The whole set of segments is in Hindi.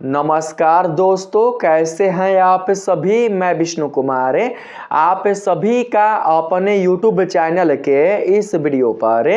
नमस्कार दोस्तों, कैसे हैं आप सभी। मैं विष्णु कुमार आप सभी का अपने YouTube चैनल के इस वीडियो पर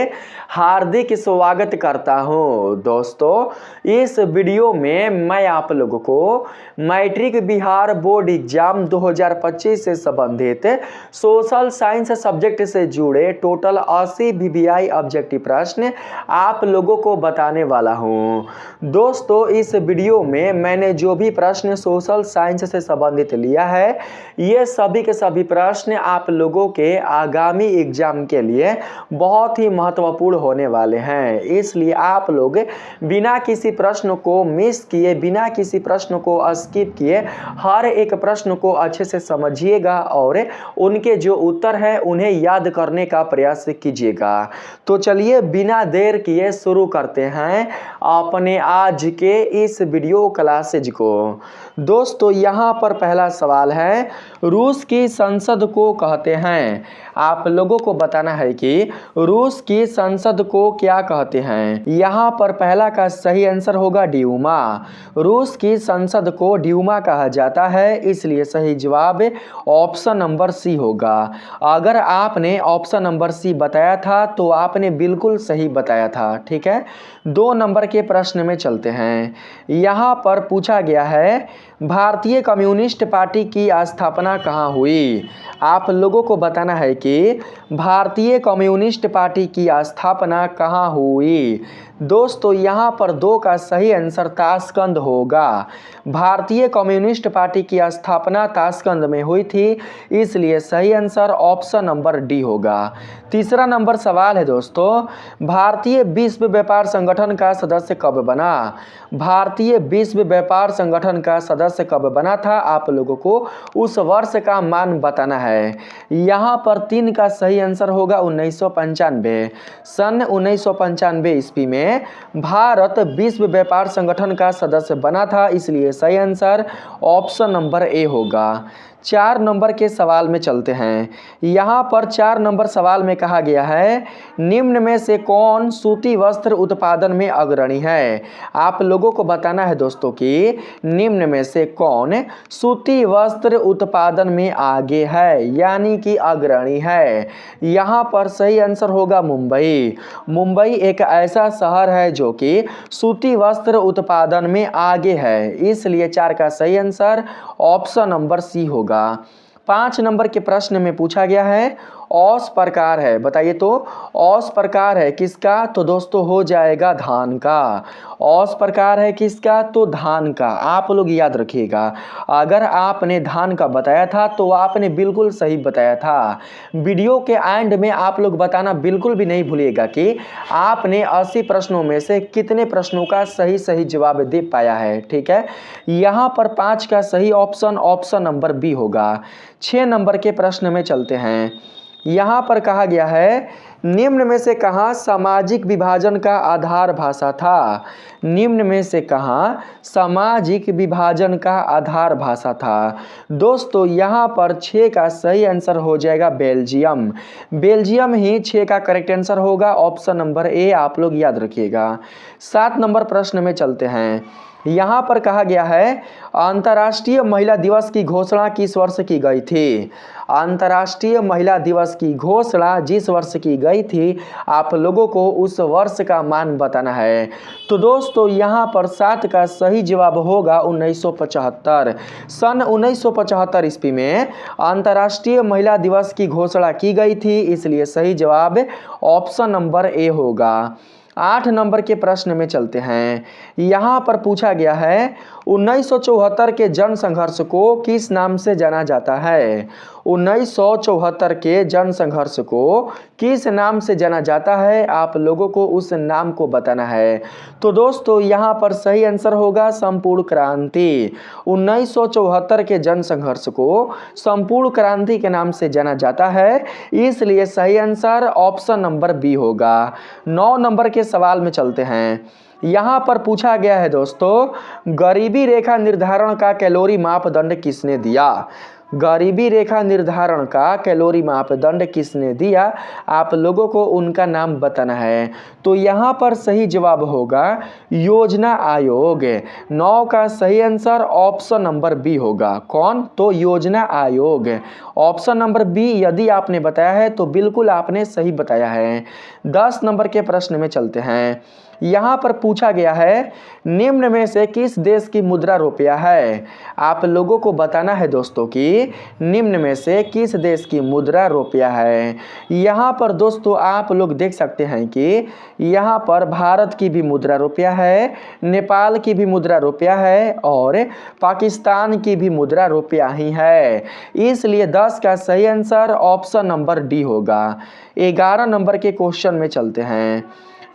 हार्दिक स्वागत करता हूं। दोस्तों, इस वीडियो में मैं आप लोगों को मैट्रिक बिहार बोर्ड एग्जाम 2025 से संबंधित सोशल साइंस सब्जेक्ट से जुड़े टोटल 80 VBI ऑब्जेक्टिव प्रश्न आप लोगों को बताने वाला हूं। दोस्तों, इस वीडियो में मैंने जो भी प्रश्न सोशल साइंस से संबंधित लिया है, ये सभी के सभी प्रश्न आप लोगों के आगामी एग्जाम के लिए बहुत ही महत्वपूर्ण होने वाले हैं। इसलिए आप लोग बिना किसी प्रश्न को मिस किए, बिना किसी प्रश्न को स्किप किए हर एक प्रश्न को अच्छे से समझिएगा और उनके जो उत्तर है उन्हें याद करने का प्रयास कीजिएगा। तो चलिए बिना देर किए शुरू करते हैं अपने आज के इस वीडियो क्लासेज को। दोस्तों, यहाँ पर पहला सवाल है, रूस की संसद को कहते हैं। आप लोगों को बताना है कि रूस की संसद को क्या कहते हैं। यहाँ पर पहला का सही आंसर होगा ड्यूमा। रूस की संसद को ड्यूमा कहा जाता है, इसलिए सही जवाब ऑप्शन नंबर सी होगा। अगर आपने ऑप्शन नंबर सी बताया था तो आपने बिल्कुल सही बताया था। ठीक है, 2 नंबर के प्रश्न में चलते हैं। यहाँ पर पूछा गया है, भारतीय कम्युनिस्ट पार्टी की स्थापना कहाँ हुई। आप लोगों को बताना है कि भारतीय कम्युनिस्ट पार्टी की स्थापना कहाँ हुई। दोस्तों, यहाँ पर 2 का सही आंसर ताशकंद होगा। भारतीय कम्युनिस्ट पार्टी की स्थापना ताशकंद में हुई थी, इसलिए सही आंसर ऑप्शन नंबर डी होगा। तीसरा नंबर सवाल है दोस्तों, भारतीय विश्व व्यापार संगठन का सदस्य कब बना। भारतीय विश्व व्यापार संगठन का सदस्य कब बना था, आप लोगों को उस वर्ष का मान बताना है। यहाँ पर 3 का सही आंसर होगा 1995। सन 1995 ईस्वी में भारत विश्व व्यापार संगठन का सदस्य बना था, इसलिए सही आंसर ऑप्शन नंबर ए होगा। 4 नंबर के सवाल में चलते हैं। यहाँ पर 4 नंबर सवाल में कहा गया है, निम्न में से कौन सूती वस्त्र उत्पादन में अग्रणी है। आप लोगों को बताना है दोस्तों कि निम्न में से कौन सूती वस्त्र उत्पादन में आगे है, यानी कि अग्रणी है। यहाँ पर सही आंसर होगा मुंबई। मुंबई एक ऐसा शहर है जो कि सूती वस्त्र उत्पादन में आगे है, इसलिए 4 का सही आंसर ऑप्शन नंबर सी होगा। 5 नंबर के प्रश्न में पूछा गया है, औस प्रकार है, बताइए तो औस प्रकार है किसका, तो दोस्तों हो जाएगा धान का। औस प्रकार है किसका, तो धान का। आप लोग याद रखिएगा, अगर आपने धान का बताया था तो आपने बिल्कुल सही बताया था। वीडियो के एंड में आप लोग बताना बिल्कुल भी नहीं भूलिएगा कि आपने 80 प्रश्नों में से कितने प्रश्नों का सही जवाब दे पाया है। ठीक है, यहाँ पर 5 का सही ऑप्शन नंबर बी होगा। 6 नंबर के प्रश्न में चलते हैं। यहाँ पर कहा गया है, निम्न में से कहाँ सामाजिक विभाजन का आधार भाषा था। निम्न में से कहाँ सामाजिक विभाजन का आधार भाषा था। दोस्तों, यहाँ पर 6 का सही आंसर हो जाएगा बेल्जियम। बेल्जियम ही 6 का करेक्ट आंसर होगा, ऑप्शन नंबर ए आप लोग याद रखिएगा। 7 नंबर प्रश्न में चलते हैं। यहाँ पर कहा गया है, अंतर्राष्ट्रीय महिला दिवस की घोषणा किस वर्ष की गई थी। अंतर्राष्ट्रीय महिला दिवस की घोषणा जिस वर्ष की गई थी, आप लोगों को उस वर्ष का मान बताना है। तो दोस्तों, यहाँ पर 7 का सही जवाब होगा 1975। सन 1975 ईस्वी में अंतर्राष्ट्रीय महिला दिवस की घोषणा की गई थी, इसलिए सही जवाब ऑप्शन नंबर ए होगा। 8 नंबर के प्रश्न में चलते हैं। यहाँ पर पूछा गया है, 1974 के जन संघर्ष को किस नाम से जाना जाता है। 1974 के जन संघर्ष को किस नाम से जाना जाता है, आप लोगों को उस नाम को बताना है। तो दोस्तों, यहाँ पर सही आंसर होगा संपूर्ण क्रांति। 1974 के जन संघर्ष को संपूर्ण क्रांति के नाम से जाना जाता है, इसलिए सही आंसर ऑप्शन नंबर बी होगा। 9 नंबर के सवाल में चलते हैं। यहाँ पर पूछा गया है दोस्तों, गरीबी रेखा निर्धारण का कैलोरी मापदंड किसने दिया। गरीबी रेखा निर्धारण का कैलोरी मापदंड किसने दिया? आप लोगों को उनका नाम बताना है। तो यहाँ पर सही जवाब होगा योजना आयोग। 9 का सही आंसर ऑप्शन नंबर बी होगा। कौन? तो योजना आयोग। ऑप्शन नंबर बी यदि आपने बताया है तो बिल्कुल आपने सही बताया है। 10 नंबर के प्रश्न में चलते हैं। यहाँ पर पूछा गया है निम्न में से किस देश की मुद्रा रुपया है? आप लोगों को बताना है दोस्तों कि निम्न में से किस देश की मुद्रा रुपया है। यहाँ पर दोस्तों आप लोग देख सकते हैं कि यहाँ पर भारत की भी मुद्रा रुपया है, नेपाल की भी मुद्रा रुपया है और पाकिस्तान की भी मुद्रा रुपया ही है। इसलिए 10 का सही आंसर ऑप्शन नंबर डी होगा। 11 नंबर के क्वेश्चन में चलते हैं।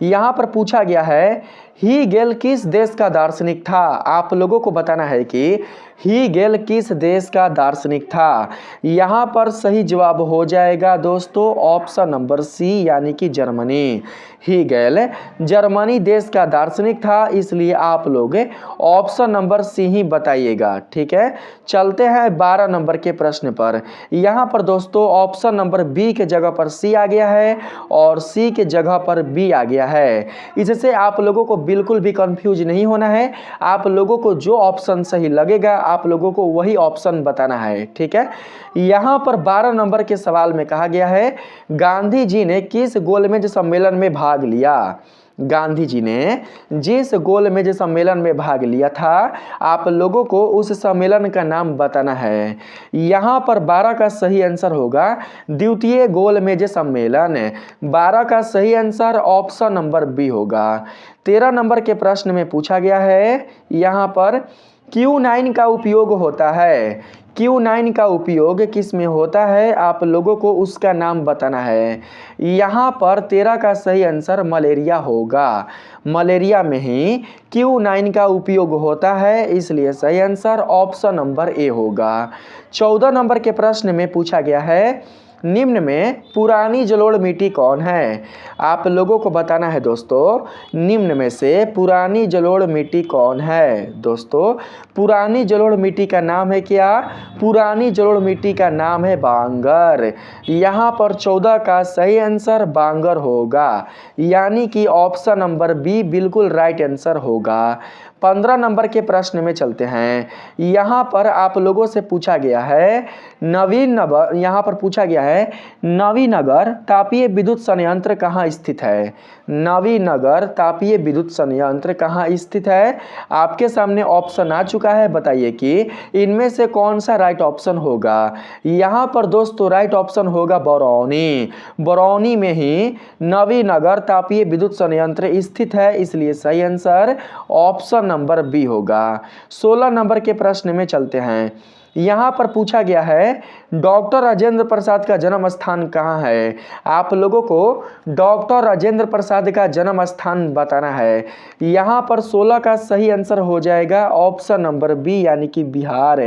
यहाँ पर पूछा गया है हीगेल किस देश का दार्शनिक था? आप लोगों को बताना है कि हीगेल किस देश का दार्शनिक था। यहाँ पर सही जवाब हो जाएगा दोस्तों ऑप्शन नंबर सी यानी कि जर्मनी। हीगेल जर्मनी देश का दार्शनिक था, इसलिए आप लोग ऑप्शन नंबर सी ही बताइएगा। ठीक है, चलते हैं 12 नंबर के प्रश्न पर। यहाँ पर दोस्तों ऑप्शन नंबर बी के जगह पर सी आ गया है और सी के जगह पर बी आ गया है। इससे आप लोगों को बिल्कुल भी कंफ्यूज नहीं होना है। आप लोगों को जो ऑप्शन सही लगेगा आप लोगों को वही ऑप्शन बताना है। ठीक है, यहाँ पर 12 नंबर के सवाल में कहा गया है गांधी जी ने किस गोलमेज सम्मेलन में भाग लिया? गांधी जी ने जिस गोलमेज सम्मेलन में भाग लिया था आप लोगों को उस सम्मेलन का नाम बताना है। यहाँ पर 12 का सही आंसर होगा द्वितीय गोलमेज सम्मेलन। 12 का सही आंसर ऑप्शन नंबर बी होगा। 13 नंबर के प्रश्न में पूछा गया है यहाँ पर Q9 का उपयोग होता है। Q9 का उपयोग किस में होता है? आप लोगों को उसका नाम बताना है। यहाँ पर 13 का सही आंसर मलेरिया होगा। मलेरिया में ही Q9 का उपयोग होता है, इसलिए सही आंसर ऑप्शन नंबर ए होगा। 14 नंबर के प्रश्न में पूछा गया है निम्न में पुरानी जलोढ़ मिट्टी कौन है? आप लोगों को बताना है दोस्तों निम्न में से पुरानी जलोढ़ मिट्टी कौन है? दोस्तों पुरानी जलोढ़ मिट्टी का नाम है क्या? पुरानी जलोढ़ मिट्टी का नाम है बांगर। यहाँ पर 14 का सही आंसर बांगर होगा, यानी कि ऑप्शन नंबर बी बिल्कुल राइट आंसर होगा। 15 नंबर के प्रश्न में चलते हैं। यहाँ पर आप लोगों से पूछा गया है नवीनगर, यहाँ पर पूछा गया है नवीनगर तापीय विद्युत संयंत्र कहाँ स्थित है? नवीनगर तापीय विद्युत संयंत्र कहाँ स्थित है? आपके सामने ऑप्शन आ चुका है, बताइए कि इनमें से कौन सा राइट ऑप्शन होगा। यहाँ पर दोस्तों राइट ऑप्शन होगा बरौनी। बरौनी में ही नवीनगर तापीय विद्युत संयंत्र स्थित है, इसलिए सही आंसर ऑप्शन नंबर बी होगा। 16 नंबर के प्रश्न में चलते हैं। यहाँ पर पूछा गया है डॉक्टर राजेंद्र प्रसाद का जन्म स्थान कहाँ है? आप लोगों को डॉक्टर राजेंद्र प्रसाद का जन्म स्थान बताना है। यहाँ पर 16 का सही आंसर हो जाएगा ऑप्शन नंबर बी यानी कि बिहार।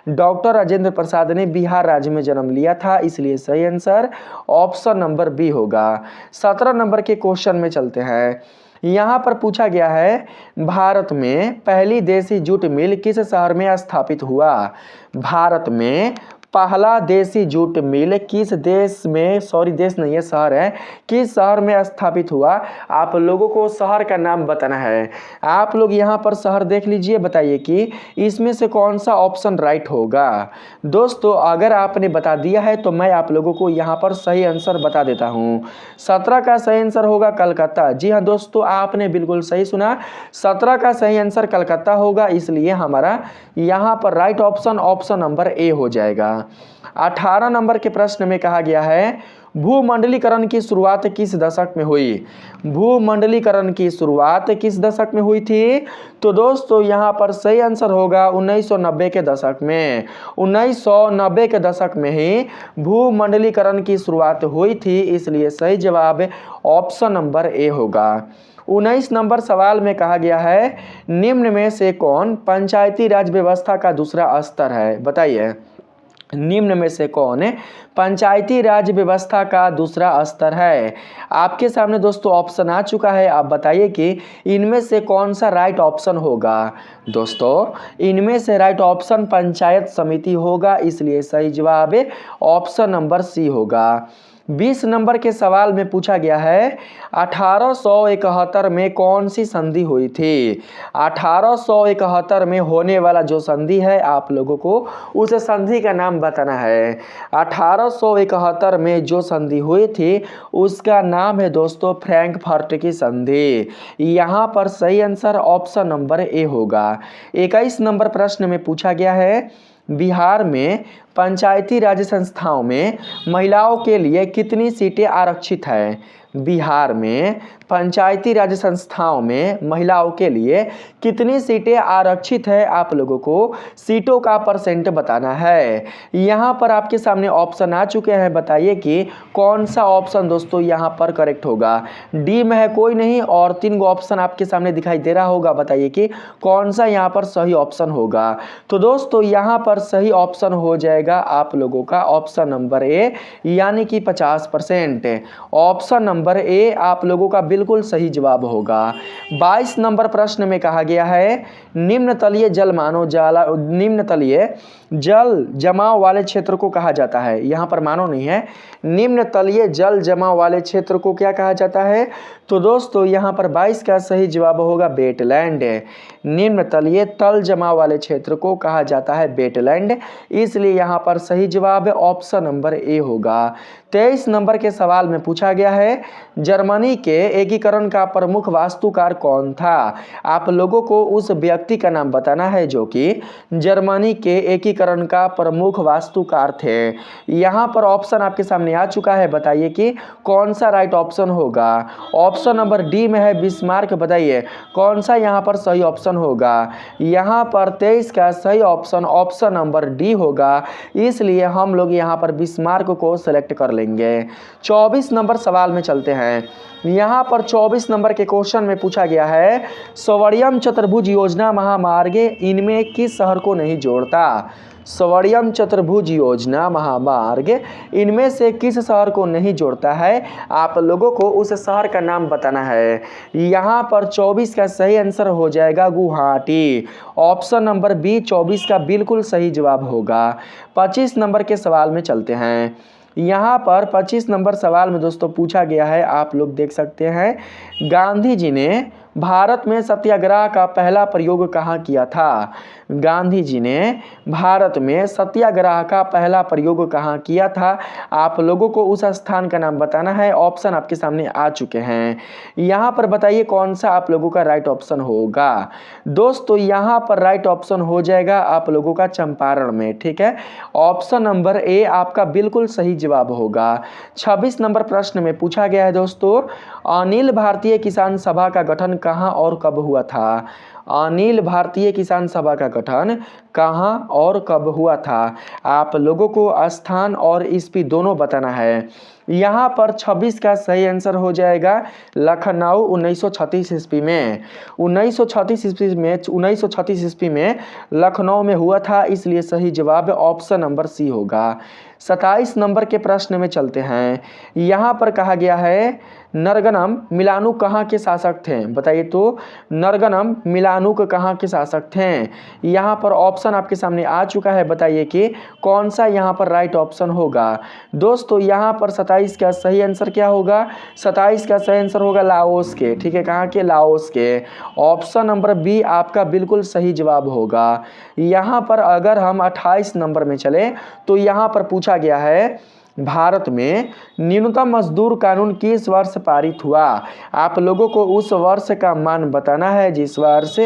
डॉक्टर राजेंद्र प्रसाद ने बिहार राज्य में जन्म लिया था, इसलिए सही आंसर ऑप्शन नंबर बी होगा। 17 नंबर के क्वेश्चन में चलते हैं। यहाँ पर पूछा गया है भारत में पहली देसी जूट मिल किस शहर में स्थापित हुआ? भारत में पहला देसी जूट मिल किस देश में, सॉरी देश नहीं है शहर है, किस शहर में स्थापित हुआ? आप लोगों को शहर का नाम बताना है। आप लोग यहाँ पर शहर देख लीजिए, बताइए कि इसमें से कौन सा ऑप्शन राइट होगा। दोस्तों अगर आपने बता दिया है तो मैं आप लोगों को यहाँ पर सही आंसर बता देता हूँ। 17 का सही आंसर होगा कलकत्ता। जी हाँ दोस्तों, आपने बिल्कुल सही सुना, 17 का सही आंसर कलकत्ता होगा, इसलिए हमारा यहाँ पर right option option number A हो जाएगा। 18 नंबर के प्रश्न में कहा गया है भूमंडलीकरण की शुरुआत किस दशक में हुई? भूमंडलीकरण की शुरुआत किस दशक में हुई थी? तो दोस्तों यहाँ पर सही आंसर होगा 1990 के दशक में। 1990 के दशक में ही भूमंडलीकरण की शुरुआत हुई थी, इसलिए सही जवाब ऑप्शन नंबर ए होगा। 19 नंबर सवाल में कहा गया है निम्न में से कौन पंचायती राज व्यवस्था का दूसरा स्तर है? बताइए। निम्न में से कौन पंचायती राज व्यवस्था का दूसरा स्तर है? आपके सामने दोस्तों ऑप्शन आ चुका है, आप बताइए कि इनमें से कौन सा राइट ऑप्शन होगा। दोस्तों इनमें से राइट ऑप्शन पंचायत समिति होगा, इसलिए सही जवाब ऑप्शन नंबर सी होगा। 20 नंबर के सवाल में पूछा गया है 1871 में कौन सी संधि हुई थी? 1871 में होने वाला जो संधि है आप लोगों को उस संधि का नाम बताना है। 1871 में जो संधि हुई थी उसका नाम है दोस्तों फ्रैंकफर्ट की संधि। यहाँ पर सही आंसर ऑप्शन नंबर ए होगा। 21 नंबर प्रश्न में पूछा गया है बिहार में पंचायती राज संस्थाओं में महिलाओं के लिए कितनी सीटें आरक्षित हैं? बिहार में पंचायती राज संस्थाओं में महिलाओं के लिए कितनी सीटें आरक्षित है, आप लोगों को सीटों का परसेंट बताना है। यहाँ पर आपके सामने ऑप्शन आ चुके हैं, बताइए कि कौन सा ऑप्शन दोस्तों यहाँ पर करेक्ट होगा। डी में है कोई नहीं और 3 ऑप्शन आपके सामने दिखाई दे रहा होगा, बताइए कि कौन सा यहाँ पर सही ऑप्शन होगा। तो दोस्तों यहाँ पर सही ऑप्शन हो जाएगा आप लोगों का ऑप्शन नंबर ए, यानी कि 50%। ऑप्शन नंबर ए आप लोगों का बिल्कुल सही जवाब होगा। 22 नंबर प्रश्न में कहा गया है निम्न तलीय जल जमाव वाले क्षेत्र को कहा जाता है। यहाँ पर मानो नहीं है, निम्न तलीय जल जमाव वाले क्षेत्र को क्या कहा जाता है? तो दोस्तों यहाँ पर 22 का सही जवाब होगा वेटलैंड। निम्न तलीय तल जमाव वाले क्षेत्र को कहा जाता है वेटलैंड, इसलिए यहाँ पर सही जवाब ऑप्शन नंबर ए होगा। 23 नंबर के सवाल में पूछा गया है जर्मनी के एकीकरण का प्रमुख वास्तुकार कौन था? आप लोगों को उस व्यक्ति का नाम बताना है जो कि जर्मनी के एकीकरण का प्रमुख वास्तुकार थे। यहाँ पर ऑप्शन आपके सामने आ चुका है, बताइए कि कौन सा राइट ऑप्शन होगा। ऑप्शन नंबर डी में है बिस्मार्क, बताइए कौन सा यहाँ पर सही ऑप्शन होगा। यहाँ पर 23 का सही ऑप्शन ऑप्शन नंबर डी होगा, इसलिए हम लोग यहाँ पर बिस्मार्क को सिलेक्ट कर लेंगे। 24 नंबर सवाल में चलते हैं। यहाँ पर 24 नंबर के क्वेश्चन में पूछा गया है स्वर्णिम चतुर्भुज योजना महामार्ग इनमें किस शहर को नहीं जोड़ता? स्वर्णिम चतुर्भुज योजना महामार्ग इनमें से किस शहर को नहीं जोड़ता है? आप लोगों को उस शहर का नाम बताना है। यहाँ पर 24 का सही आंसर हो जाएगा गुवाहाटी। ऑप्शन नंबर बी 24 का बिल्कुल सही जवाब होगा। 25 नंबर के सवाल में चलते हैं। यहाँ पर 25 नंबर सवाल में दोस्तों पूछा गया है, आप लोग देख सकते हैं गांधी जी ने भारत में सत्याग्रह का पहला प्रयोग कहाँ किया था? गांधी जी ने भारत में सत्याग्रह का पहला प्रयोग कहाँ किया था? आप लोगों को उस स्थान का नाम बताना है। ऑप्शन आपके सामने आ चुके हैं, यहाँ पर बताइए कौन सा आप लोगों का राइट ऑप्शन होगा। दोस्तों यहाँ पर राइट ऑप्शन हो जाएगा आप लोगों का चंपारण में, ठीक है। ऑप्शन नंबर ए आपका बिल्कुल सही जवाब होगा। 26 नंबर प्रश्न में पूछा गया है दोस्तों अनिल भारतीय किसान सभा का गठन कहाँ और कब हुआ था? अनिल भारतीय किसान सभा का गठन कहाँ और कब हुआ था? आप लोगों को स्थान और ईस्वी दोनों बताना है। यहाँ पर 26 का सही आंसर हो जाएगा लखनऊ 1936 ईस्वी में। 1936 ईस्वी में लखनऊ में हुआ था, इसलिए सही जवाब ऑप्शन नंबर सी होगा। 27 नंबर के प्रश्न में चलते हैं। यहाँ पर कहा गया है नरगनम मिलानुक कहाँ के शासक थे? बताइए तो नरगनम मिलानुक कहाँ के शासक थे? यहाँ पर ऑप्शन आपके सामने आ चुका है, बताइए कि कौन सा यहाँ पर राइट ऑप्शन होगा। दोस्तों यहाँ पर 27 का सही आंसर क्या होगा? 27 का सही आंसर होगा लाओस के, ठीक है। कहाँ के? लाओस के। ऑप्शन नंबर बी आपका बिल्कुल सही जवाब होगा। यहाँ पर अगर हम 28 नंबर में चले तो यहाँ पर पूछा गया है भारत में न्यूनतम मजदूर कानून किस वर्ष पारित हुआ? आप लोगों को उस वर्ष का मान बताना है जिस वर्ष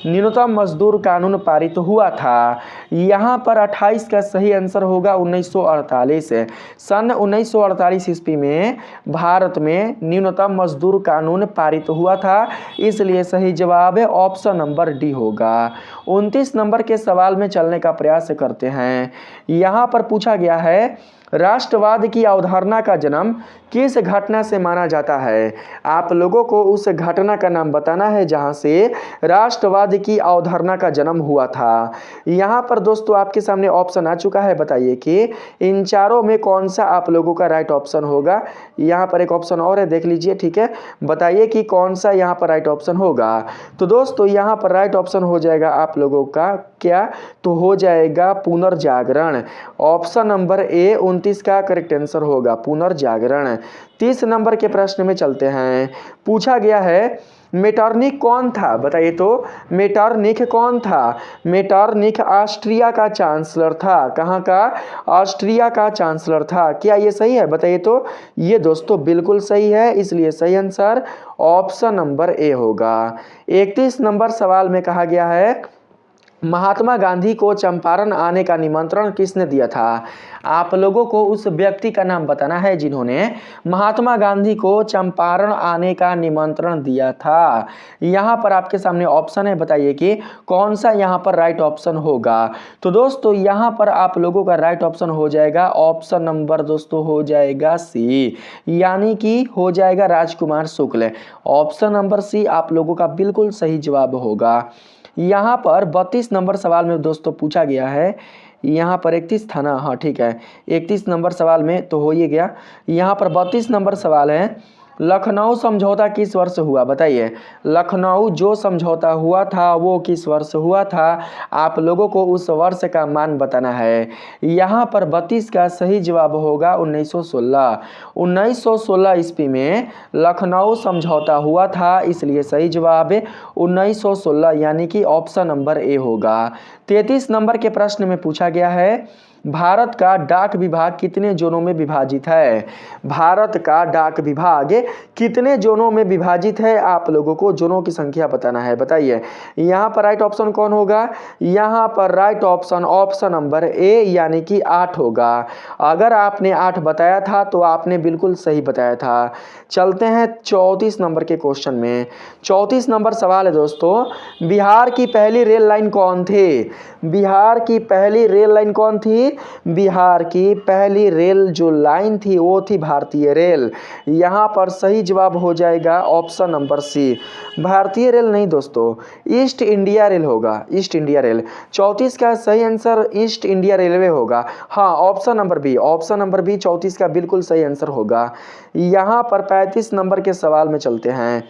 न्यूनतम मजदूर कानून पारित हुआ था। यहाँ पर 28 का सही आंसर होगा 1948। सन 1948 ईस्वी में भारत में न्यूनतम मजदूर कानून पारित हुआ था, इसलिए सही जवाब है ऑप्शन नंबर डी होगा। 29 नंबर के सवाल में चलने का प्रयास करते हैं। यहाँ पर पूछा गया है राष्ट्रवाद की अवधारणा का जन्म किस घटना से माना जाता है? आप लोगों को उस घटना का नाम बताना है जहां से राष्ट्रवाद की अवधारणा का जन्म हुआ था। यहाँ पर दोस्तों आपके सामने ऑप्शन आ चुका है, बताइए कि इन चारों में कौन सा आप लोगों का राइट ऑप्शन होगा। यहाँ पर एक ऑप्शन और है, देख लीजिए, ठीक है, बताइए कि कौन सा यहाँ पर राइट ऑप्शन होगा। तो दोस्तों यहाँ पर राइट ऑप्शन हो जाएगा आप लोगों का क्या, तो हो जाएगा पुनर्जागरण। ऑप्शन नंबर ए 29 का करेक्ट आंसर होगा पुनर्जागरण। 30 नंबर के प्रश्न में चलते हैं। पूछा गया है मेटरनिख कौन था? बताइए तो मेटरनिख कौन था? मेटरनिख ऑस्ट्रिया का चांसलर था। कहाँ का? ऑस्ट्रिया का चांसलर था। क्या ये सही है? बताइए तो। ये दोस्तों बिल्कुल सही है, इसलिए सही आंसर ऑप्शन नंबर ए होगा। 31 नंबर सवाल में कहा गया है महात्मा गांधी को चंपारण आने का निमंत्रण किसने दिया था? आप लोगों को उस व्यक्ति का नाम बताना है जिन्होंने महात्मा गांधी को चंपारण आने का निमंत्रण दिया था। यहाँ पर आपके सामने ऑप्शन है, बताइए कि कौन सा यहाँ पर राइट ऑप्शन होगा। तो दोस्तों यहाँ पर आप लोगों का राइट ऑप्शन हो जाएगा ऑप्शन नंबर दोस्तों हो जाएगा सी, यानी कि हो जाएगा राजकुमार शुक्ल। ऑप्शन नंबर सी आप लोगों का बिल्कुल सही जवाब होगा। यहाँ पर 32 नंबर सवाल में दोस्तों पूछा गया है, यहाँ पर 31 था ना, हाँ ठीक है, 31 नंबर सवाल में तो हो ही गया। यहाँ पर 32 नंबर सवाल है लखनऊ समझौता किस वर्ष हुआ? बताइए लखनऊ जो समझौता हुआ था वो किस वर्ष हुआ था? आप लोगों को उस वर्ष का मान बताना है। यहाँ पर 32 का सही जवाब होगा 1916। 1916 ईस्वी में लखनऊ समझौता हुआ था, इसलिए सही जवाब 1916 यानी कि ऑप्शन नंबर ए होगा। 33 नंबर के प्रश्न में पूछा गया है भारत का डाक विभाग कितने जोनों में विभाजित है? भारत का डाक विभाग कितने जोनों में विभाजित है? आप लोगों को जोनों की संख्या बताना है। बताइए यहाँ पर राइट ऑप्शन कौन होगा? यहाँ पर right option option number A यानी कि 8 होगा। अगर आपने 8 बताया था तो आपने बिल्कुल सही बताया था। चलते हैं 34 नंबर के क्वेश्चन में। 34 नंबर सवाल है दोस्तों बिहार की पहली रेल लाइन कौन थी? बिहार की पहली रेल लाइन कौन थी? बिहार की पहली रेल जो लाइन थी वो थी भारतीय रेल। यहाँ पर सही जवाब हो जाएगा ऑप्शन नंबर सी, भारतीय रेल नहीं दोस्तों, ईस्ट इंडिया रेल होगा, ईस्ट इंडिया रेल। 34 का सही आंसर ईस्ट इंडिया रेलवे होगा। हाँ option number B, option number B 34 का बिल्कुल सही आंसर होगा। यहाँ पर 35 नंबर के सवाल में चलते हैं।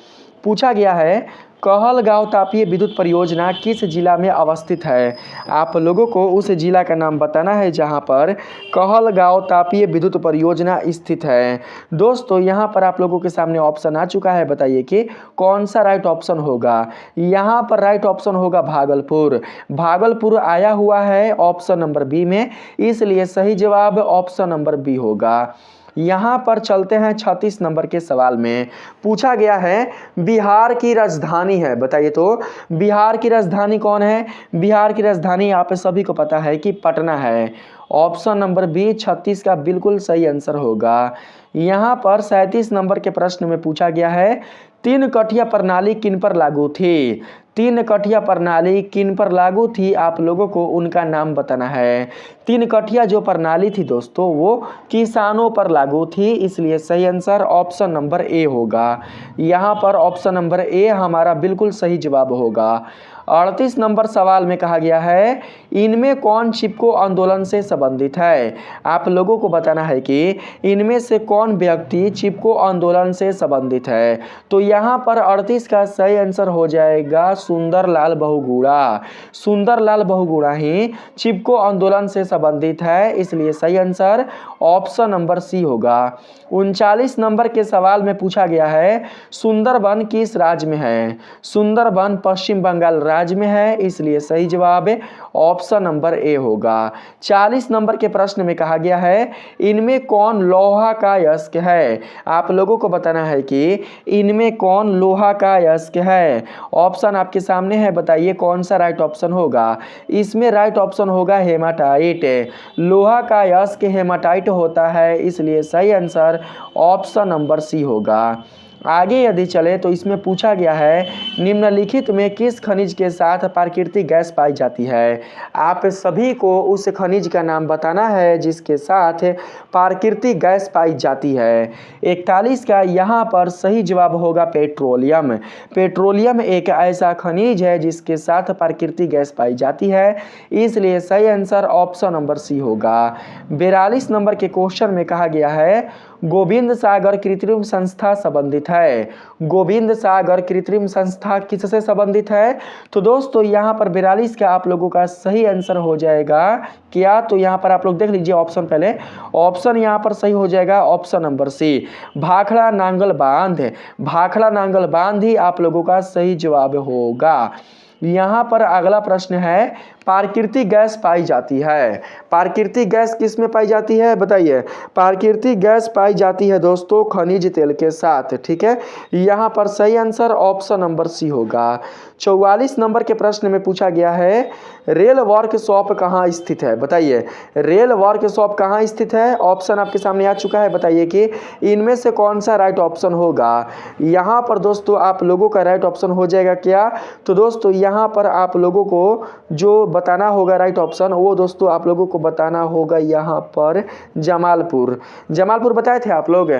पूछा गया है कहलगांव तापीय विद्युत परियोजना किस जिला में अवस्थित है? आप लोगों को उस जिला का नाम बताना है जहां पर कहलगांव तापीय विद्युत परियोजना स्थित है। दोस्तों यहां पर आप लोगों के सामने ऑप्शन आ चुका है, बताइए कि कौन सा राइट ऑप्शन होगा। यहां पर राइट ऑप्शन होगा भागलपुर। भागलपुर आया हुआ है ऑप्शन नंबर बी में, इसलिए सही जवाब ऑप्शन नंबर बी होगा। यहाँ पर चलते हैं 36 नंबर के सवाल में। पूछा गया है बिहार की राजधानी है, बताइए तो बिहार की राजधानी कौन है? बिहार की राजधानी आप सभी को पता है कि पटना है। ऑप्शन नंबर बी 36 का बिल्कुल सही आंसर होगा। यहाँ पर 37 नंबर के प्रश्न में पूछा गया है 3 कठिया प्रणाली किन पर लागू थी? 3 कठिया प्रणाली किन पर लागू थी? आप लोगों को उनका नाम बताना है। 3 कठिया जो प्रणाली थी दोस्तों वो किसानों पर लागू थी, इसलिए सही आंसर ऑप्शन नंबर ए होगा। यहाँ पर ऑप्शन नंबर ए हमारा बिल्कुल सही जवाब होगा। 38 नंबर सवाल में कहा गया है इनमें कौन चिपको आंदोलन से संबंधित है? आप लोगों को बताना है कि इनमें से कौन व्यक्ति चिपको आंदोलन से संबंधित है। तो यहाँ पर 38 का सही आंसर हो जाएगा सुंदरलाल बहुगुणा। सुंदरलाल बहुगुणा ही चिपको आंदोलन से संबंधित है, इसलिए सही आंसर ऑप्शन नंबर सी होगा। 39 नंबर के सवाल में पूछा गया है सुंदरबन किस राज्य में है? सुंदरबन पश्चिम बंगाल राज्य में है, इसलिए सही जवाब ऑप्शन नंबर ए होगा। 40 नंबर के प्रश्न में कहा गया है इनमें कौन लोहा का अयस्क है? आप लोगों को बताना है कि इनमें कौन लोहा का अयस्क है। ऑप्शन आपके सामने है, बताइए कौन सा राइट ऑप्शन होगा। इसमें राइट ऑप्शन होगा हेमाटाइट। लोहा का अयस्क हेमाटाइट होता है, इसलिए सही आंसर ऑप्शन नंबर सी होगा। आगे यदि चले तो इसमें पूछा गया है निम्नलिखित में किस खनिज के साथ प्राकृतिक गैस पाई जाती है। आप सभी को उस खनिज का नाम बताना है जिसके साथ प्राकृतिक गैस पाई जाती है। 41 का यहाँ पर सही जवाब होगा पेट्रोलियम। पेट्रोलियम एक ऐसा खनिज है जिसके साथ प्राकृतिक गैस पाई जाती है, इसलिए सही आंसर ऑप्शन नंबर सी होगा। 42 नंबर के क्वेश्चन में कहा गया है गोविंद सागर कृत्रिम संस्था संबंधित है। गोविंद सागर कृत्रिम संस्था किससे संबंधित है? तो दोस्तों यहाँ पर 42 का आप लोगों का सही आंसर हो जाएगा क्या? तो यहाँ पर आप लोग देख लीजिए ऑप्शन, पहले ऑप्शन यहाँ पर सही हो जाएगा option number C, Bhakra Nangal बांध। भाखड़ा नांगल बांध ही आप लोगों का सही जवाब होगा। यहाँ पर अगला प्रश्न है प्राकृतिक गैस पाई जाती है। प्राकृतिक गैस किस में पाई जाती है बताइए? प्राकृतिक गैस पाई जाती है दोस्तों खनिज तेल के साथ, ठीक है। यहाँ पर सही आंसर ऑप्शन नंबर सी होगा। 44 नंबर के प्रश्न में पूछा गया है रेल वर्कशॉप कहाँ स्थित है? बताइए रेल वर्कशॉप कहाँ स्थित है? ऑप्शन आपके सामने आ चुका है, बताइए कि इनमें से कौन सा राइट ऑप्शन होगा। यहाँ पर दोस्तों आप लोगों का राइट ऑप्शन हो जाएगा क्या? तो दोस्तों यहाँ पर आप लोगों को जो बताना होगा राइट ऑप्शन, वो दोस्तों आप लोगों को बताना होगा यहाँ पर जमालपुर। जमालपुर बताए थे आप लोग?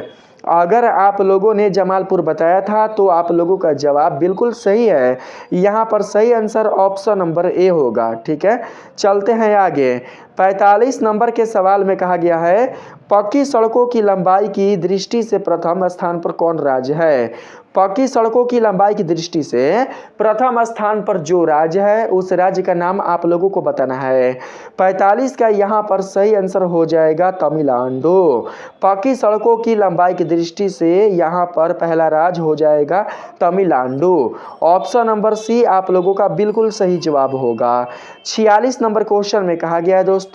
अगर आप लोगों ने जमालपुर बताया था तो आप लोगों का जवाब बिल्कुल सही है। यहाँ पर सही आंसर ऑप्शन नंबर ए होगा, ठीक है। चलते हैं आगे। 45 नंबर के सवाल में कहा गया है पक्की सड़कों की लंबाई की दृष्टि से प्रथम स्थान पर कौन राज्य है? पक्की सड़कों की लंबाई की दृष्टि से प्रथम स्थान पर जो राज्य है उस राज्य का नाम आप लोगों को बताना है। 45 का यहाँ पर सही आंसर हो जाएगा तमिलनाडु। पक्की सड़कों की लंबाई की दृष्टि से यहाँ पर पहला राज्य हो जाएगा तमिलनाडु। ऑप्शन नंबर सी आप लोगों का बिल्कुल सही जवाब होगा। 46 नंबर क्वेश्चन में कहा गया है दोस्तों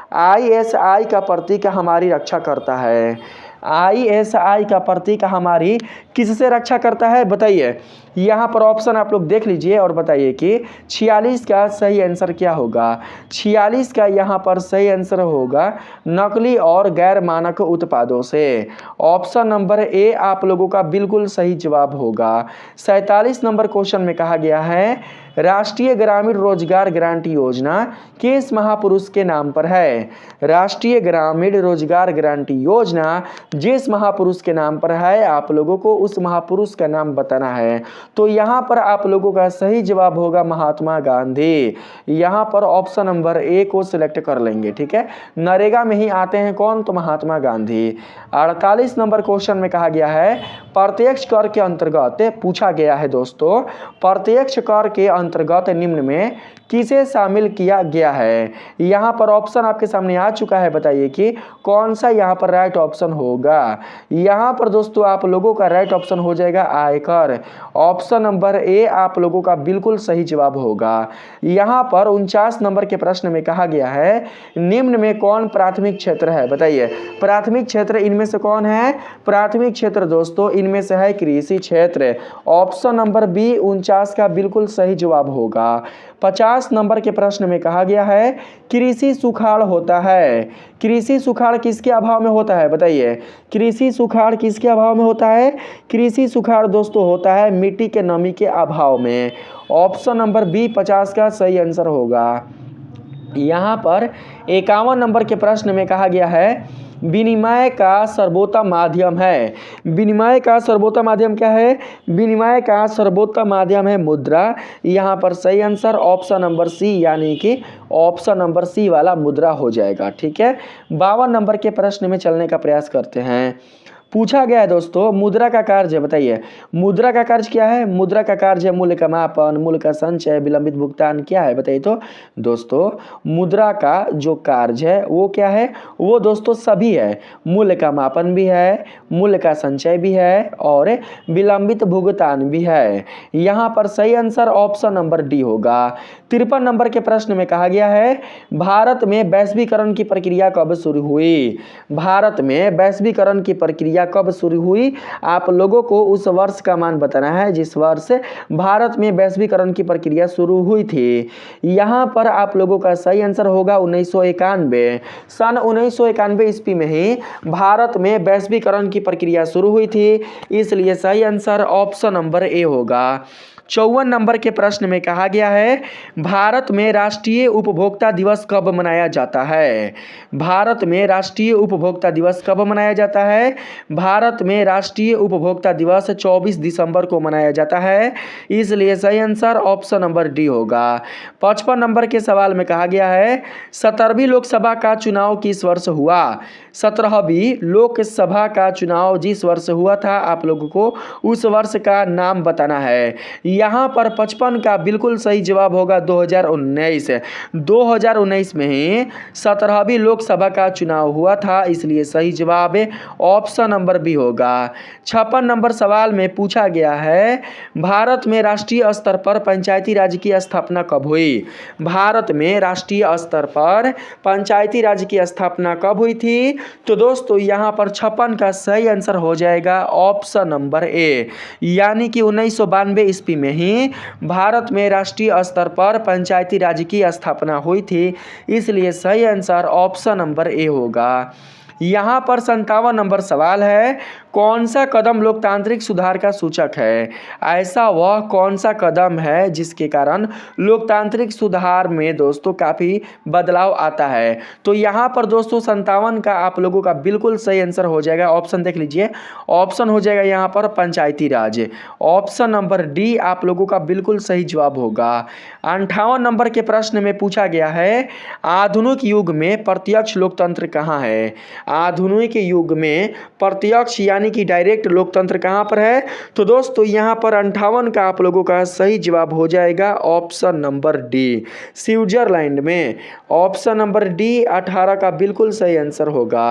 ISI का प्रतीक हमारी रक्षा करता है। ISI का प्रतीक हमारी किससे रक्षा करता है बताइए? यहाँ पर ऑप्शन आप लोग देख लीजिए और बताइए कि 46 का सही आंसर क्या होगा। 46 का यहाँ पर सही आंसर होगा नकली और गैर मानक उत्पादों से। ऑप्शन नंबर ए आप लोगों का बिल्कुल सही जवाब होगा। 47 नंबर क्वेश्चन में कहा गया है राष्ट्रीय ग्रामीण रोजगार गारंटी योजना किस महापुरुष के नाम पर है? राष्ट्रीय ग्रामीण रोजगार गारंटी योजना जिस महापुरुष के नाम पर है आप लोगों को उस महापुरुष का नाम बताना है। तो यहाँ पर आप लोगों का सही जवाब होगा महात्मा गांधी। यहाँ पर ऑप्शन नंबर ए को सिलेक्ट कर लेंगे, ठीक है। नरेगा में ही आते हैं कौन? तो महात्मा गांधी। 48 नंबर क्वेश्चन में कहा गया है प्रत्यक्ष कर के अंतर्गत पूछा गया है दोस्तों प्रत्यक्ष कर के अंतर्गत निम्न में किसे शामिल किया गया है? यहाँ पर ऑप्शन आपके सामने आ चुका है, बताइए कि कौन सा यहाँ पर राइट ऑप्शन होगा। यहाँ पर दोस्तों आप लोगों का राइट ऑप्शन हो जाएगा आयकर। ऑप्शन नंबर ए आप लोगों का बिल्कुल सही जवाब होगा। यहाँ पर 49 नंबर के प्रश्न में कहा गया है निम्न में कौन प्राथमिक क्षेत्र है? बताइए प्राथमिक क्षेत्र इनमें से कौन है? प्राथमिक क्षेत्र दोस्तों इनमें से है कृषि क्षेत्र। ऑप्शन नंबर बी 49 का बिल्कुल सही जवाब होगा। 50 नंबर के प्रश्न में कहा गया है कृषि सुखाड़ होता है। कृषि सुखाड़ किसके अभाव में होता है? बताइए कृषि सुखाड़ किसके अभाव में होता है? कृषि सुखाड़ दोस्तों होता है मिट्टी के नमी के अभाव में। ऑप्शन नंबर बी 50 का सही आंसर होगा। यहाँ पर 51 नंबर के प्रश्न में कहा गया है विनिमय का सर्वोत्तम माध्यम है। विनिमय का सर्वोत्तम माध्यम क्या है? विनिमय का सर्वोत्तम माध्यम है मुद्रा। यहाँ पर सही आंसर ऑप्शन नंबर सी यानी कि ऑप्शन नंबर सी वाला मुद्रा हो जाएगा, ठीक है। 52 नंबर के प्रश्न में चलने का प्रयास करते हैं। पूछा गया है दोस्तों मुद्रा का कार्य बताइए मुद्रा का कार्य क्या है? मुद्रा का कार्य है मूल्य का मापन, मूल्य का संचय, विलंबित भुगतान क्या है बताइए? तो दोस्तों मुद्रा का जो कार्य है वो क्या है? वो दोस्तों सभी है। मूल्य का मापन भी है, मूल्य का संचय भी है और विलंबित भुगतान भी है। यहाँ पर सही आंसर ऑप्शन नंबर डी होगा। 53 नंबर के प्रश्न में कहा गया है भारत में वैश्वीकरण की प्रक्रिया कब शुरू हुई? भारत में वैश्वीकरण की प्रक्रिया प्रक्रिया कब शुरू हुई, आप लोगों को उस वर्ष का मान बताना है जिस वर्ष भारत में वैश्वीकरण की प्रक्रिया शुरू हुई थी। यहाँ पर आप लोगों का सही आंसर होगा 1991। सन 1991 ईस्वी में ही भारत में वैश्वीकरण की प्रक्रिया शुरू हुई थी, इसलिए सही आंसर ऑप्शन नंबर ए होगा। 54 नंबर के प्रश्न में कहा गया है भारत में राष्ट्रीय उपभोक्ता दिवस कब मनाया जाता है। भारत में राष्ट्रीय उपभोक्ता दिवस कब मनाया जाता है। भारत में राष्ट्रीय उपभोक्ता दिवस 24 दिसंबर को मनाया जाता है, इसलिए सही आंसर ऑप्शन नंबर डी होगा। 55 नंबर के सवाल में कहा गया है 17वीं लोकसभा का चुनाव किस वर्ष हुआ। 17वीं लोकसभा का चुनाव जिस वर्ष हुआ था आप लोगों को उस वर्ष का नाम बताना है। यहाँ पर 55 का बिल्कुल सही जवाब होगा 2019। 2019 में ही 17वीं लोकसभा का चुनाव हुआ था, इसलिए सही जवाब ऑप्शन नंबर बी होगा। 56 नंबर सवाल में पूछा गया है भारत में राष्ट्रीय स्तर पर पंचायती राज की स्थापना कब हुई। भारत में राष्ट्रीय स्तर पर पंचायती राज की स्थापना कब हुई थी, तो दोस्तों यहाँ पर 56 का सही आंसर हो जाएगा ऑप्शन नंबर ए, यानी कि 1992 ईस्वी में ही भारत में राष्ट्रीय स्तर पर पंचायती राज की स्थापना हुई थी, इसलिए सही आंसर ऑप्शन नंबर ए होगा। यहाँ पर 57 नंबर सवाल है कौन सा कदम लोकतांत्रिक सुधार का सूचक है। ऐसा वह कौन सा कदम है जिसके कारण लोकतांत्रिक सुधार में दोस्तों काफ़ी बदलाव आता है। तो यहाँ पर दोस्तों 57 का आप लोगों का बिल्कुल सही आंसर हो जाएगा। ऑप्शन देख लीजिए, ऑप्शन हो जाएगा यहाँ पर पंचायती राज। ऑप्शन नंबर डी आप लोगों का बिल्कुल सही जवाब होगा। 58 नंबर के प्रश्न में पूछा गया है आधुनिक युग में प्रत्यक्ष लोकतंत्र कहाँ है। आधुनिक युग में प्रत्यक्ष यानी कि डायरेक्ट लोकतंत्र कहां पर है, तो दोस्तों यहां पर 58 का आप लोगों का सही जवाब हो जाएगा ऑप्शन नंबर डी, स्विट्जरलैंड में। ऑप्शन नंबर डी 18 का बिल्कुल सही आंसर होगा।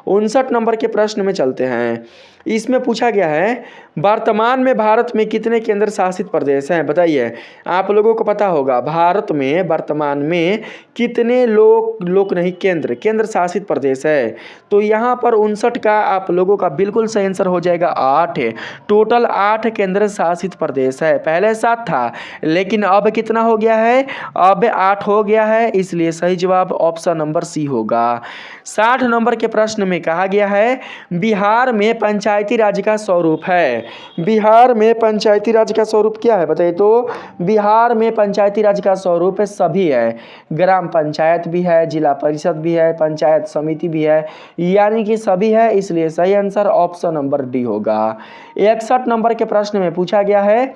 59 नंबर के प्रश्न में चलते हैं। इसमें पूछा गया है वर्तमान में भारत में कितने केंद्र शासित प्रदेश हैं, बताइए। आप लोगों को पता होगा भारत में वर्तमान में कितने केंद्र शासित प्रदेश है, तो यहाँ पर 59 का आप लोगों का बिल्कुल सही आंसर हो जाएगा 8। टोटल 8 केंद्र शासित प्रदेश है, पहले 7 था लेकिन अब कितना हो गया है, अब 8 हो गया है, इसलिए सही जवाब ऑप्शन नंबर सी होगा। 60 नंबर के प्रश्न में कहा गया है बिहार में पंचायती राज का स्वरूप है। बिहार में पंचायती राज का स्वरूप क्या है बताइए। तो बिहार में पंचायती राज का स्वरूप सभी है, ग्राम पंचायत भी है, जिला परिषद भी है, पंचायत समिति भी है, यानी कि सभी है, इसलिए सही आंसर ऑप्शन नंबर डी होगा। 61 नंबर के प्रश्न में पूछा गया है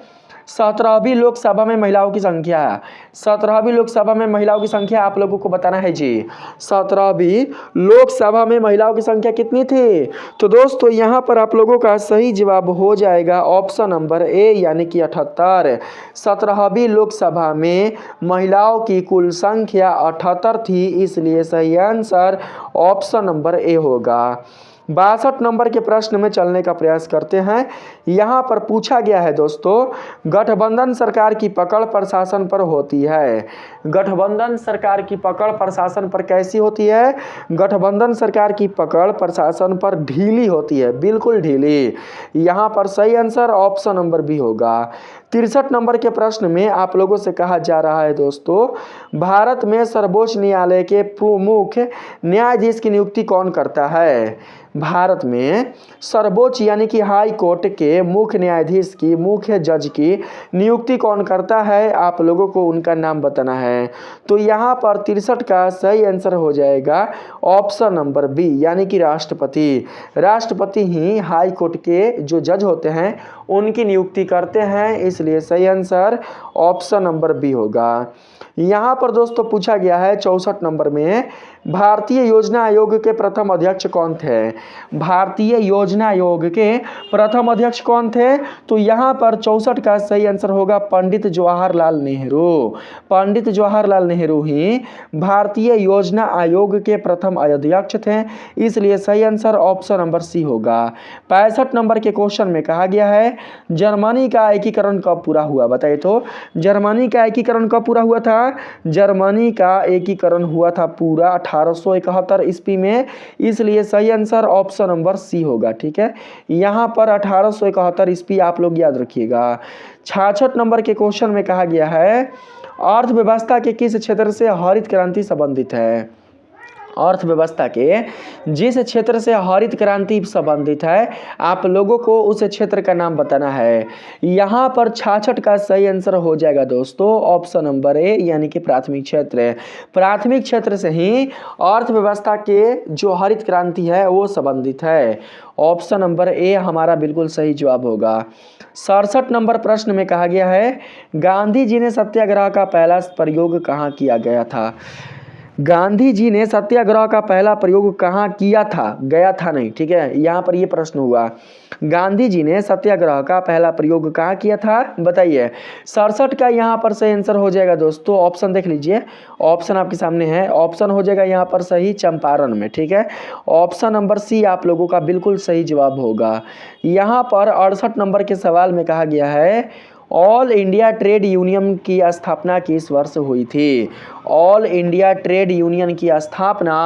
17वीं लोकसभा में महिलाओं की संख्या। 17वीं लोकसभा में महिलाओं की संख्या आप लोगों को बताना है जी। 17वीं लोकसभा में महिलाओं की संख्या कितनी थी, तो दोस्तों यहाँ पर आप लोगों का सही जवाब हो जाएगा ऑप्शन नंबर ए, यानी कि 78। 17वीं लोकसभा में महिलाओं की कुल संख्या 78 थी, इसलिए सही आंसर ऑप्शन नंबर ए होगा। 62 नंबर के प्रश्न में चलने का प्रयास करते हैं। यहाँ पर पूछा गया है दोस्तों गठबंधन सरकार की पकड़ प्रशासन पर होती है। गठबंधन सरकार की पकड़ प्रशासन पर कैसी होती है, गठबंधन सरकार की पकड़ प्रशासन पर ढीली होती है, बिल्कुल ढीली। यहाँ पर सही आंसर ऑप्शन नंबर बी होगा। 63 नंबर के प्रश्न में आप लोगों से कहा जा रहा है दोस्तों भारत में सर्वोच्च न्यायालय के प्रमुख न्यायाधीश की नियुक्ति कौन करता है। भारत में सर्वोच्च यानी कि हाई कोर्ट के मुख्य न्यायाधीश की, मुख्य जज की नियुक्ति कौन करता है, आप लोगों को उनका नाम बताना है। तो यहाँ पर 63 का सही आंसर हो जाएगा ऑप्शन नंबर बी, यानी कि राष्ट्रपति। राष्ट्रपति ही हाई कोर्ट के जो जज होते हैं उनकी नियुक्ति करते हैं, इसलिए सही आंसर ऑप्शन नंबर बी होगा। यहाँ पर दोस्तों पूछा गया है 64 नंबर में भारतीय योजना आयोग के प्रथम अध्यक्ष कौन थे। भारतीय योजना आयोग के प्रथम अध्यक्ष कौन थे, तो यहाँ पर 64 का सही आंसर होगा पंडित जवाहरलाल नेहरू। पंडित जवाहरलाल नेहरू ही भारतीय योजना आयोग के प्रथम अध्यक्ष थे, इसलिए सही आंसर ऑप्शन नंबर सी होगा। 65 नंबर के क्वेश्चन में कहा गया है जर्मनी का एकीकरण कब पूरा हुआ, बताइए। तो जर्मनी का एकीकरण कब पूरा हुआ था, जर्मनी का एकीकरण हुआ था पूरा 1871 ईस्वी में, इसलिए सही आंसर ऑप्शन नंबर सी होगा। ठीक है, यहाँ पर 1871 ईस्वी आप लोग याद रखिएगा। 66 नंबर के क्वेश्चन में कहा गया है अर्थव्यवस्था के किस क्षेत्र से हरित क्रांति संबंधित है। अर्थव्यवस्था के जिस क्षेत्र से हरित क्रांति संबंधित है आप लोगों को उस क्षेत्र का नाम बताना है। यहाँ पर 66 का सही आंसर हो जाएगा दोस्तों ऑप्शन नंबर ए, यानी कि प्राथमिक क्षेत्र। प्राथमिक क्षेत्र से ही अर्थव्यवस्था के जो हरित क्रांति है वो संबंधित है। ऑप्शन नंबर ए हमारा बिल्कुल सही जवाब होगा। 67 नंबर प्रश्न में कहा गया है गांधी जी ने सत्याग्रह का पहला प्रयोग कहाँ किया गया था। गांधी जी ने सत्याग्रह का पहला प्रयोग कहाँ किया था, गया था नहीं। ठीक है, यहाँ पर ये प्रश्न हुआ गांधी जी ने सत्याग्रह का पहला प्रयोग कहाँ किया था, बताइए। 67 का यहाँ पर सही आंसर हो जाएगा दोस्तों, ऑप्शन देख लीजिए, ऑप्शन आपके सामने है, ऑप्शन हो जाएगा यहाँ पर सही चंपारण में। ठीक है, ऑप्शन नंबर सी आप लोगों का बिल्कुल सही जवाब होगा। यहाँ पर 68 नंबर के सवाल में कहा गया है ऑल इंडिया ट्रेड यूनियन की स्थापना किस वर्ष हुई थी। ऑल इंडिया ट्रेड यूनियन की स्थापना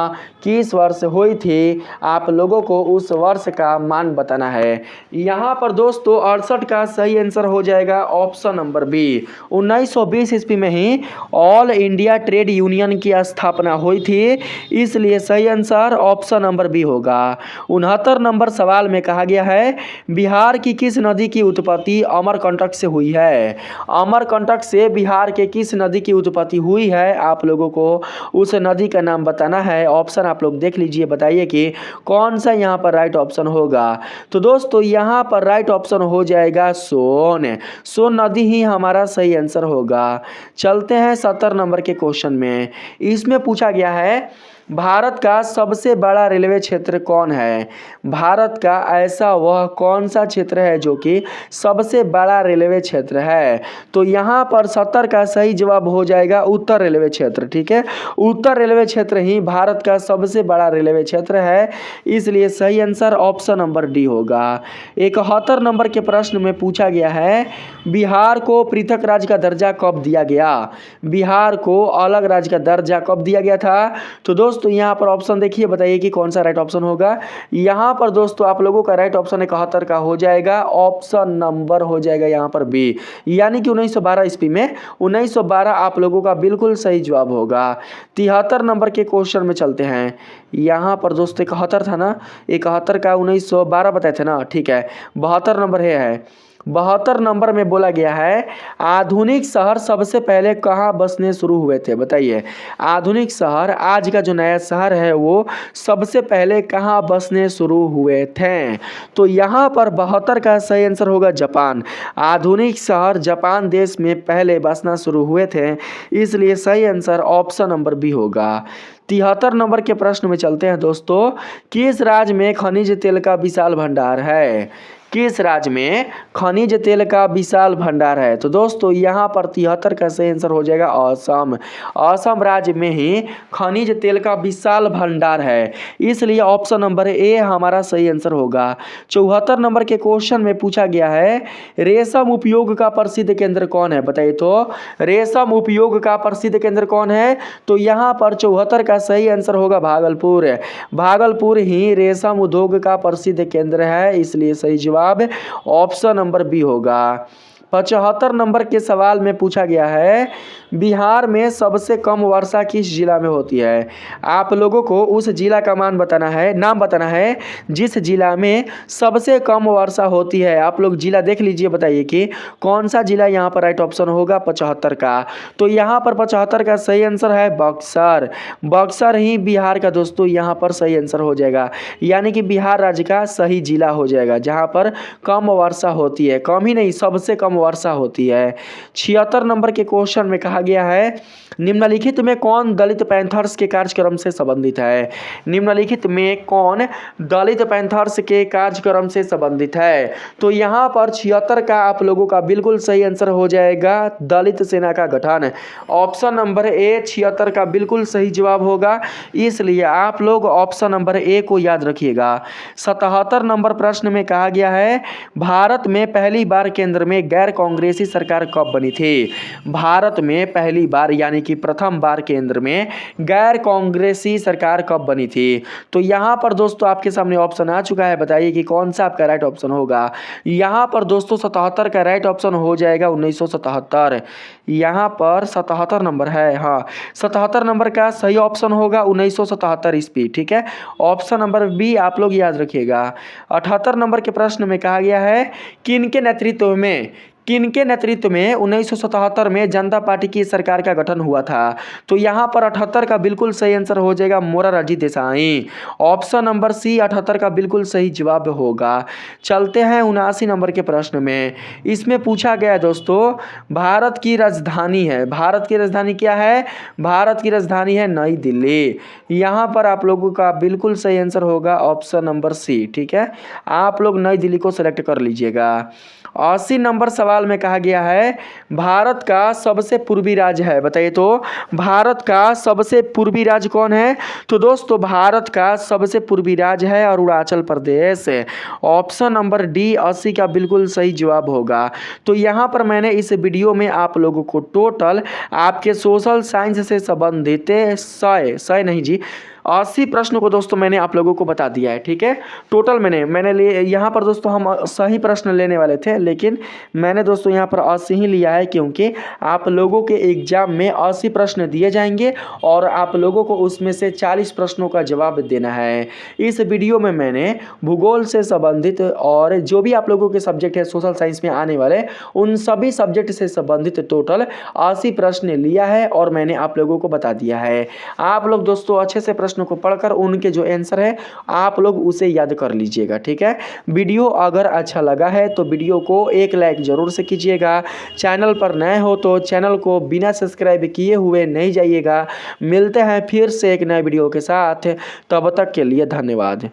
किस वर्ष हुई थी, आप लोगों को उस वर्ष का मान बताना है। यहाँ पर दोस्तों 68 का सही आंसर हो जाएगा ऑप्शन नंबर बी। 1920 ईस्वी में ही ऑल इंडिया ट्रेड यूनियन की स्थापना हुई थी, इसलिए सही आंसर ऑप्शन नंबर बी होगा। 69 नंबर सवाल में कहा गया है बिहार की किस नदी की उत्पत्ति अमरकंटक से हुई है। अमरकंटक से बिहार के किस नदी की उत्पत्ति हुई है, आप लोगों को उस नदी का नाम बताना है। ऑप्शन आप लोग देख लीजिए, बताइए कि कौन सा यहाँ पर राइट ऑप्शन होगा। तो दोस्तों यहाँ पर राइट ऑप्शन हो जाएगा सोन। सोन नदी ही हमारा सही आंसर होगा। चलते हैं 70 नंबर के क्वेश्चन में। इसमें पूछा गया है भारत का सबसे बड़ा रेलवे क्षेत्र कौन है। भारत का ऐसा वह कौन सा क्षेत्र है जो कि सबसे बड़ा रेलवे क्षेत्र है। तो यहाँ पर 70 का सही जवाब हो जाएगा उत्तर रेलवे क्षेत्र। ठीक है, उत्तर रेलवे क्षेत्र ही भारत का सबसे बड़ा रेलवे क्षेत्र है, इसलिए सही आंसर ऑप्शन नंबर डी होगा। 71 नंबर के प्रश्न में पूछा गया है बिहार को पृथक राज्य का दर्जा कब दिया गया। बिहार को अलग राज्य का दर्जा कब दिया गया था। तो दोस्तों यहाँ पर ऑप्शन देखिए, बताइए कि कौन सा राइट ऑप्शन होगा। यहाँ पर दोस्तों आप लोगों का राइट ऑप्शन 71 का हो जाएगा, ऑप्शन नंबर हो जाएगा यहाँ पर बी, यानी कि 1912 ईस्वी में 1912 आप लोगों का बिल्कुल सही जवाब होगा। 73 नंबर के क्वेश्चन में चलते हैं। यहाँ पर दोस्तों 71 था ना, 71 का 1912 बताए थे ना। ठीक है, 72 नंबर है। 72 नंबर में बोला गया है आधुनिक शहर सबसे पहले कहाँ बसने शुरू हुए थे, बताइए। आधुनिक शहर आज का जो नया शहर है वो सबसे पहले कहाँ बसने शुरू हुए थे। तो यहाँ पर 72 का सही आंसर होगा जापान। आधुनिक शहर जापान देश में पहले बसना शुरू हुए थे, इसलिए सही आंसर ऑप्शन नंबर बी होगा। 73 नंबर के प्रश्न में चलते हैं दोस्तों। किस राज्य में खनिज तेल का विशाल भंडार है। किस राज्य में खनिज तेल का विशाल भंडार है। तो दोस्तों यहाँ पर 73 का सही आंसर हो जाएगा असम। असम राज्य में ही खनिज तेल का विशाल भंडार है, इसलिए ऑप्शन नंबर ए हमारा सही आंसर होगा। 74 नंबर के क्वेश्चन में पूछा गया है रेशम उपयोग का प्रसिद्ध केंद्र कौन है, बताइए। तो रेशम उपयोग का प्रसिद्ध केंद्र कौन है, तो यहाँ पर 74 का सही आंसर होगा भागलपुर। भागलपुर ही रेशम उद्योग का प्रसिद्ध केंद्र है, इसलिए सही जवाब ऑप्शन नंबर बी होगा। 75 नंबर के सवाल में पूछा गया है बिहार में सबसे कम वर्षा किस जिला में होती है। आप लोगों को उस जिला का नाम बताना है जिस जिला में सबसे कम वर्षा होती है। आप लोग जिला देख लीजिए, बताइए कि कौन सा जिला यहाँ पर राइट ऑप्शन होगा 75 का। तो यहाँ पर 75 का सही आंसर है बक्सर। बक्सर ही बिहार का दोस्तों यहाँ पर सही आंसर हो जाएगा, यानी कि बिहार राज्य का सही जिला हो जाएगा जहाँ पर कम वर्षा होती है, कम ही नहीं सबसे कम वर्षा होती है। 76 नंबर के क्वेश्चन में कहा गया है निम्नलिखित में कौन दलित पैंथर्स के कार्यक्रम से संबंधित है। निम्नलिखित में कौन दलित पैंथर्स के कार्यक्रम से संबंधित है। तो यहाँ पर 76 का आप लोगों का बिल्कुल सही आंसर हो जाएगा दलित सेना का गठन। ऑप्शन नंबर ए 76 का बिल्कुल सही जवाब होगा, इसलिए आप लोग ऑप्शन नंबर ए को याद रखिएगा। 77 नंबर प्रश्न में कहा गया है भारत में पहली बार केंद्र में गैर कांग्रेसी सरकार कब बनी थी। भारत में पहली बार यानी कि प्रथम बार केंद्र में गैर कांग्रेसी सरकार कब बनी थी? तो यहाँ पर दोस्तों आपके सामने ऑप्शन आ चुका है, बताइए कि कौन सा आपका राइट ऑप्शन होगा। यहाँ पर दोस्तों 77 का राइट ऑप्शन हो जाएगा 1977। यहाँ पर 77 नंबर है, हाँ 77 नंबर का सही ऑप्शन होगा 1977 ईस्वी। ठीक है, ऑप्शन नंबर बी आप लोग याद रखिएगा। 78 नंबर के प्रश्न में कहा गया है किनके नेतृत्व में 1977 में जनता पार्टी की सरकार का गठन हुआ था? तो यहाँ पर 78 का बिल्कुल सही आंसर हो जाएगा Morarji Desai. Option number C 78 का बिल्कुल सही जवाब होगा। चलते हैं 79 नंबर के प्रश्न में। इसमें पूछा गया है दोस्तों भारत की राजधानी है, भारत की राजधानी क्या है? भारत की राजधानी है नई दिल्ली। यहाँ पर आप लोगों का बिल्कुल सही आंसर होगा ऑप्शन नंबर सी। ठीक है, आप लोग नई दिल्ली को सेलेक्ट कर लीजिएगा। 80 नंबर सवाल में कहा गया है भारत का सबसे पूर्वी राज्य है, बताइए तो भारत का सबसे पूर्वी राज्य कौन है? तो दोस्तों भारत का सबसे पूर्वी राज्य है Arunachal Pradesh. Option number D 80 का बिल्कुल सही जवाब होगा। तो यहाँ पर मैंने इस वीडियो में आप लोगों को टोटल आपके सोशल साइंस से संबंधित 80 प्रश्न को दोस्तों मैंने आप लोगों को बता दिया है। ठीक है, टोटल मैंने लिए यहाँ पर दोस्तों हम सही प्रश्न लेने वाले थे, लेकिन मैंने दोस्तों यहाँ पर 80 ही लिया है क्योंकि आप लोगों के एग्जाम में 80 प्रश्न दिए जाएंगे और आप लोगों को उसमें से 40 प्रश्नों का जवाब देना है। इस वीडियो में मैंने भूगोल से संबंधित और जो भी आप लोगों के सब्जेक्ट है सोशल साइंस में आने वाले उन सभी सब्जेक्ट से संबंधित टोटल 80 प्रश्न लिया है और मैंने आप लोगों को बता दिया है। आप लोग दोस्तों अच्छे से प्रश्नों को पढ़कर उनके जो आंसर है आप लोग उसे याद कर लीजिएगा। ठीक है, वीडियो अगर अच्छा लगा है तो वीडियो को एक लाइक जरूर से कीजिएगा। चैनल पर नए हो तो चैनल को बिना सब्सक्राइब किए हुए नहीं जाइएगा। मिलते हैं फिर से एक नए वीडियो के साथ, तब तक के लिए धन्यवाद।